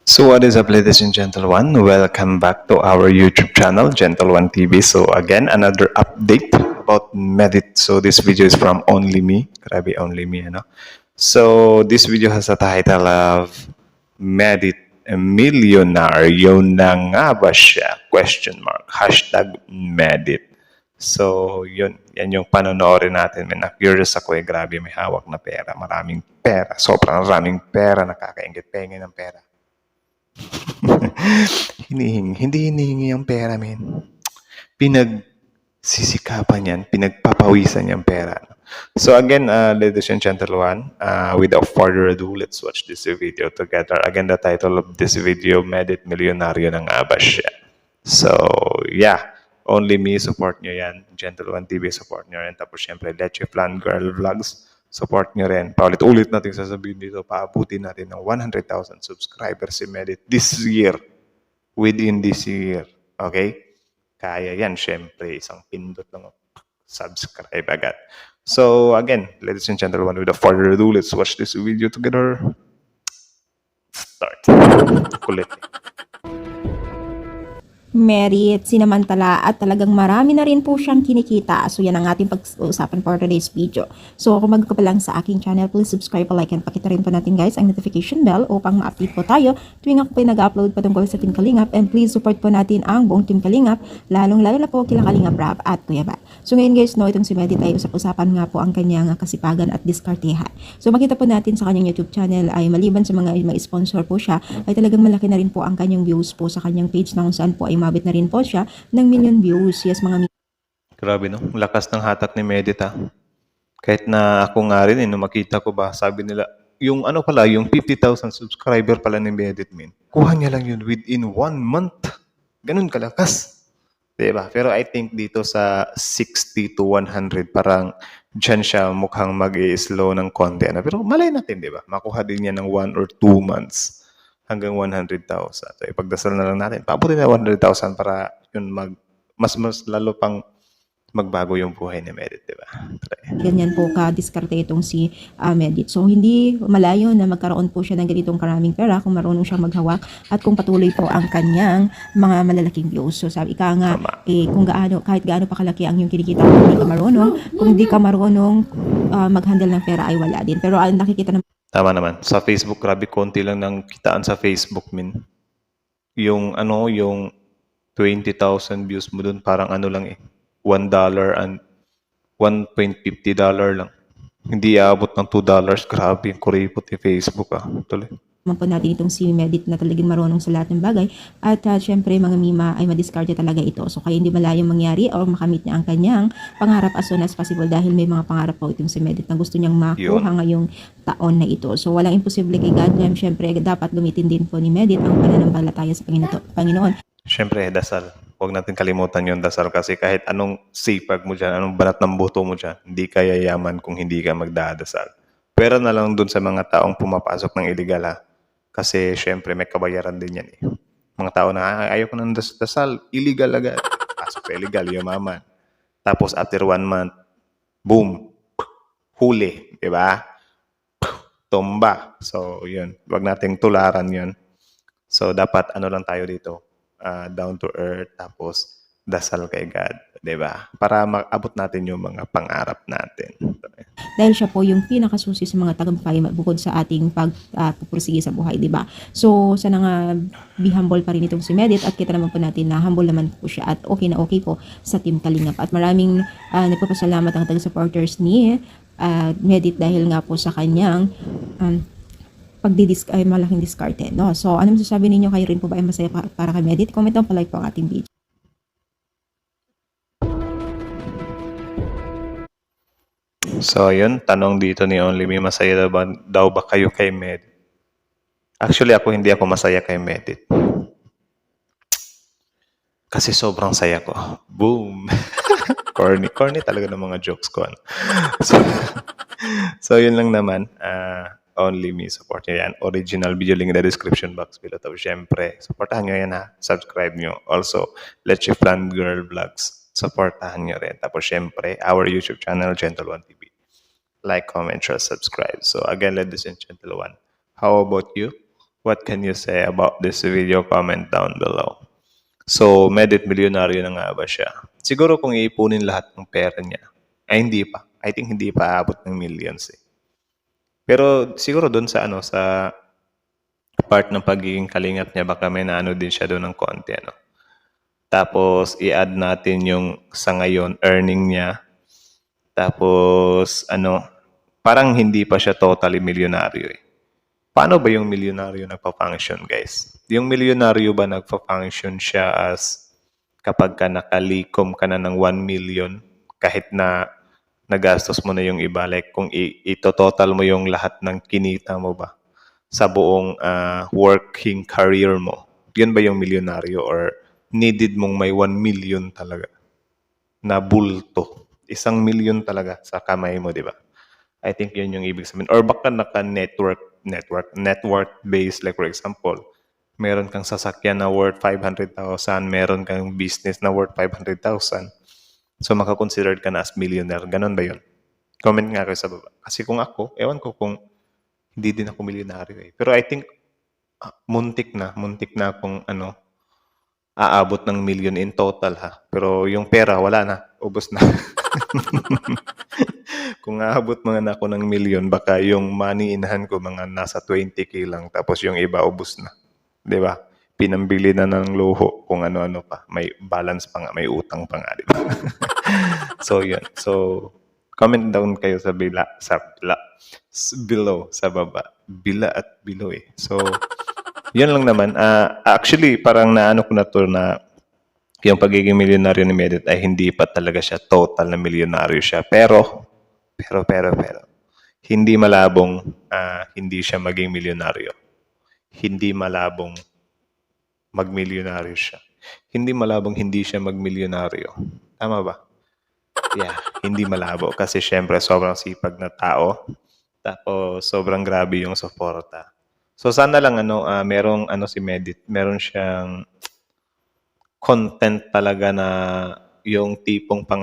So what is up, ladies and gentlemen? Welcome back to our YouTube channel, Gentle One TV. So again, another update about Medit. So this video is from Only Me. Grabe, Only Me, ano? So this video has a title of Medit Millionaire na nga ba siya? Question mark. Hashtag Medit. So yun, yan yung panonoorin natin. May na-curious ako grabe, may hawak na pera. Maraming pera. Sobrang maraming pera. Nakakaingit. Pengen ng pera. Hindi hinihingi ang pera, men. Pinagsisikapan yan, pinagpapawisan yung pera. So again, ladies and gentlemen, without further ado, let's watch this video together. Again, the title of this video, Medit Milyonaryo na nga ba siya? So, yeah. Only Me, support nyo yan. Gentle One TV, support nyo yan. Tapos syempre, Leche Plan Girl Vlogs, support nyo rin. Paulit-ulit natin sasabihin dito, paabutin natin ng 100,000 subscribers si Medit this year. Within this year. Okay? Kaya yan, syempre, isang pindot lang subscribe agad. So, again, ladies and gentlemen, without further ado, let's watch this video together. Start. Kulit. Merit, sinamantala at talagang marami na rin po siyang kinikita. So yan ang ating pag-uusapan for today's video. So kung bago ka pa lang sa aking channel, please subscribe, like, and pakita rin po natin guys ang notification bell upang ma-update po tayo tuwing ako po nag-upload patungkol sa Team Kalingap. And please support po natin ang buong Team Kalingap, lalong-lalo na po kila Kalingap Rap at Kuya Bat. So ngayon guys, no, itong si Medit ay usap-usapan nga po ang kanyang kasipagan at diskartehan. So makita po natin sa kanyang YouTube channel ay maliban sa mga may sponsor po siya, ay talagang malaki na rin po ang kanyang views po sa kanyang page na kung saan po ay mabit na rin po siya ng million views. Yes, mga Grabe, no? Lakas ng hatak ni Medit, ha? Kahit na ako nga rin, nung makita ko ba, sabi nila, yung ano pala, yung 50,000 subscriber pala ni Medit, min. Kuha niya lang yun within 1 month. Ganun kalakas. Diba? Pero I think dito sa 60 to 100, parang dyan siya mukhang mag-i-slow ng konti. Ano? Pero malay natin, diba? Makuha din niya ng 1 or 2 months hanggang 100,000. So ipagdasal na lang natin. Pabuti na 100,000 para yun mas lalo pang magbago yung buhay ni Medit, di ba? ganyan po ka-diskarte itong si Medit. So hindi malayo na magkaroon po siya ng ganitong karaming pera kung marunong siyang maghawak at kung patuloy po ang kanyang mga malalaking views. So sabi ka nga, kung gaano, kahit gaano pa kalaki ang yung kinikita kung hindi ka marunong mag-handle ng pera ay wala din. Pero ang nakikita ng Tama naman. Sa Facebook, grabe konti lang ng kitaan sa Facebook, min. Yung 20,000 views mo dun, parang ano lang eh. $1 and $1.50 lang. Hindi aabot ng $2. Grabe yung kuripot ni Facebook, Tuloy. naman po natin itong si Medit na talagang marunong sa lahat ng bagay at syempre mga mima ay madiskarte talaga ito. So kaya hindi malayong mangyari o makamit niya ang kanyang pangarap as soon as possible dahil may mga pangarap po itong si Medit na gusto niyang makuha ngayong taon na ito. So walang imposible kay God. Syempre dapat gamitin din po ni Medit ang pananampalataya sa Panginoon. Syempre, dasal. Huwag natin kalimutan yung dasal kasi kahit anong sipag mo dyan, anong banat ng buto mo dyan, hindi ka yayaman kung hindi ka magdadasal. Pera na lang dun sa mga taong pumapasok ng illegal, ha? Kasi syempre may kabayaran din yan eh. Mga tao na ayaw ko ng dasal, illegal agad. Pasok sa illegal, yumaman. Tapos after 1 month, boom, huli, di ba? Tumba. So yun, wag nating tularan yun. So dapat ano lang tayo dito, down to earth, tapos dasal kay God, 'di ba? Para maabot natin yung mga pangarap natin. Dahil siya po yung pinakasusi sa mga tagumpay bukod sa ating pagpupursige sa buhay, di ba? So, sana nga be humble pa rin itong si Medit at kita naman po natin na humble naman po siya at okay na okay po sa Team Kalingap. At maraming nagpapasalamat ang taga-supporters ni Medit dahil nga po sa kanyang ay malaking diskarte, no? So, ano masasabi ninyo? Kayo rin po ba ay masaya para kay Medit? Comment down, palike po ang ating video. So, yun, tanong dito ni Only Me, masaya daw ba kayo kay Medit? Actually, hindi ako masaya kay Medit. Kasi sobrang saya ko. Boom! corny talaga ng mga jokes ko. So yun lang naman. Only Me, support nyo yan. Original video link in the description box below. Tapos syempre, supportahan nyo yan, ha. Subscribe nyo. Also, Let's Plan Girl Vlogs. Supportahan nyo rin. Tapos syempre, our YouTube channel, Gentle One TV. Like, comment, share, subscribe. So again, ladies and gentlemen, how about you? What can you say about this video? Comment down below. So, Medit milyonaryo na nga ba siya? Siguro kung iipunin lahat ng pera niya, ay hindi pa. I think hindi pa aabot ng millions eh. Pero siguro doon sa sa part ng pagiging kalingap niya, baka may naano din siya doon ng konti, ano. Tapos, i-add natin yung sa ngayon, earning niya. Tapos, parang hindi pa siya totally milyonaryo eh. Paano ba yung milyonaryo nagpa-function, guys? Yung milyonaryo ba nagpa-function siya as kapag ka nakalikom ka na ng 1 million, kahit na nagastos mo na yung iba, like kung ito-total mo yung lahat ng kinita mo ba sa buong working career mo, yun ba yung milyonaryo or needed mong may 1 million talaga na bulto? 1 million talaga sa kamay mo, di ba? I think yun yung ibig sabihin. Or baka net worth based, like for example, meron kang sasakyan na worth 500,000, meron kang business na worth 500,000. So makakonsidered ka na as millionaire. Ganon ba yun? Comment nga kayo sa baba. Kasi kung ako, ewan ko kung hindi din ako milyonaryo eh. Pero I think muntik na akong aabot ng million in total ha. Pero yung pera, wala na. Ubos na. Kung aabot mga na ako ng million, baka yung money in hand ko mga nasa 20k lang. Tapos yung iba, ubos na. Di ba? Pinambili na ng luho kung ano-ano pa. May balance pa nga, may utang pa nga. Di ba? So, yun. So, comment down kayo sa below, sa baba. Bila at below eh. So, yun lang naman. Actually, parang naano ko na to na yung pagiging milyonaryo ni Medit ay hindi pa talaga siya total na milyonaryo siya. Pero, hindi malabong hindi siya maging milyonaryo. Hindi malabong magmilyonaryo siya. Hindi malabong hindi siya magmilyonaryo. Tama ba? Yeah, hindi malabo. Kasi syempre, sobrang sipag na tao. Tapos, sobrang grabe yung suporta. So, sana lang, merong si Medit, meron siyang content talaga na yung tipong pang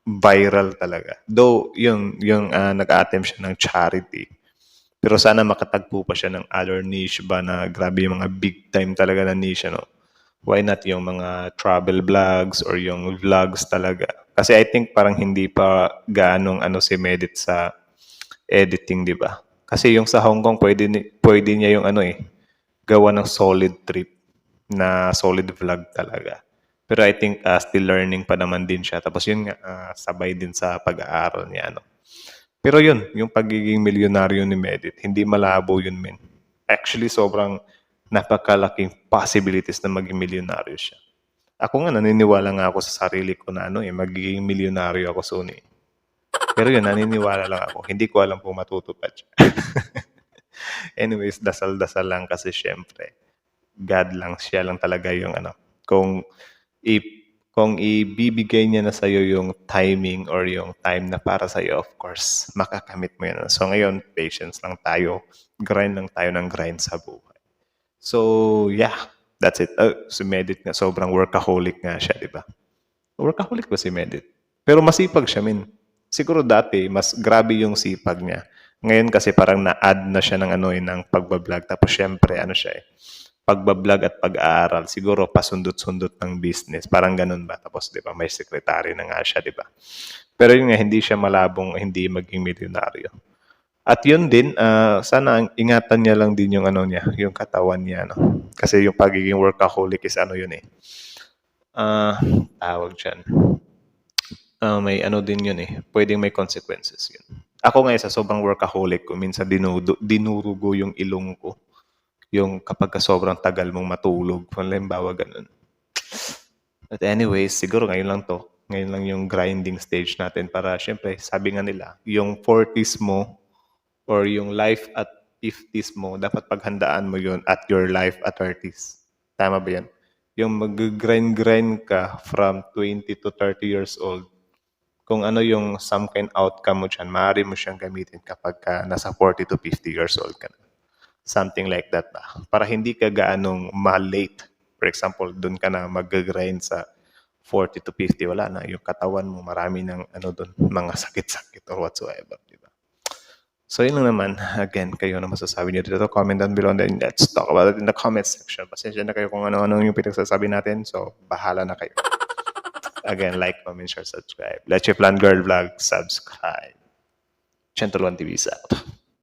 viral talaga. Though, yung nag-attempt siya ng charity. Pero sana makatagpo pa siya ng other niche ba na grabe yung mga big time talaga na niche, Why not yung mga travel vlogs or yung vlogs talaga? Kasi I think parang hindi pa gaanong si Medit sa editing, di ba? Kasi yung sa Hong Kong, pwede niya yung gawa ng solid trip na solid vlog talaga. Pero I think still learning pa naman din siya. Tapos yun nga, sabay din sa pag-aaral niya, Pero yun, yung pagiging milyonaryo ni Medit, hindi malabo yun, men. Actually, sobrang napakalaking possibilities na maging milyonaryo siya. Ako nga, naniniwala nga ako sa sarili ko na magiging milyonaryo ako soon eh. Pero yun, naniniwala lang ako. Hindi ko alam kung matutupad siya. Anyways, dasal-dasal lang kasi syempre, God lang, siya lang talaga yung Kung ibibigay niya na sa'yo yung timing or yung time na para sa'yo, of course, makakamit mo yun. So ngayon, patience lang tayo. Grind lang tayo ng grind sa buhay. So, yeah, that's it. Si Medit nga, sobrang workaholic nga siya, di ba? Workaholic ba si Medit? Pero masipag siya, min. Siguro dati, mas grabe yung sipag niya. Ngayon kasi parang na-add na siya ng ng pagbablog. Tapos syempre, siya pagbablog at pag-aaral. Siguro pasundot-sundot ng business. Parang ganun ba? Tapos, di ba, may secretary na nga siya, di ba? Pero yun nga, hindi siya malabong hindi maging milyonaryo. At yun din, sana ingatan niya lang din yung niya, yung katawan niya, Kasi yung pagiging workaholic is yun eh. Tawag dyan. May din yun eh. Pwedeng may consequences yun. Ako ngayon sa sobrang workaholic ko, minsan dinurugo yung ilong ko. Yung kapag sobrang tagal mong matulog. Halimbawa, ganun. But anyways, siguro ngayon lang to. Ngayon lang yung grinding stage natin para, syempre, sabi nga nila, yung 40s mo or yung life at 50s mo, dapat paghandaan mo yun at your life at 30s. Tama ba yan? Yung mag-grind ka from 20 to 30 years old, kung yung some kind outcome mo dyan, maaari mo siyang gamitin kapag nasa 40 to 50 years old ka na. Something like that ba? Para hindi ka gaanong ma-late. For example, doon ka na mag-grind sa 40 to 50, wala na. Yung katawan mo, marami ng doon, mga sakit-sakit or whatsoever. Diba? So, yun lang naman. Again, kayo na masasabi niyo dito. Comment down below and then let's talk about it in the comment section. Pasensya na kayo kung ano-ano yung pinagsasabi natin. So, bahala na kayo. Again, like, comment, share, subscribe. Let's Plan Girl Vlog, subscribe. Central One TV is out.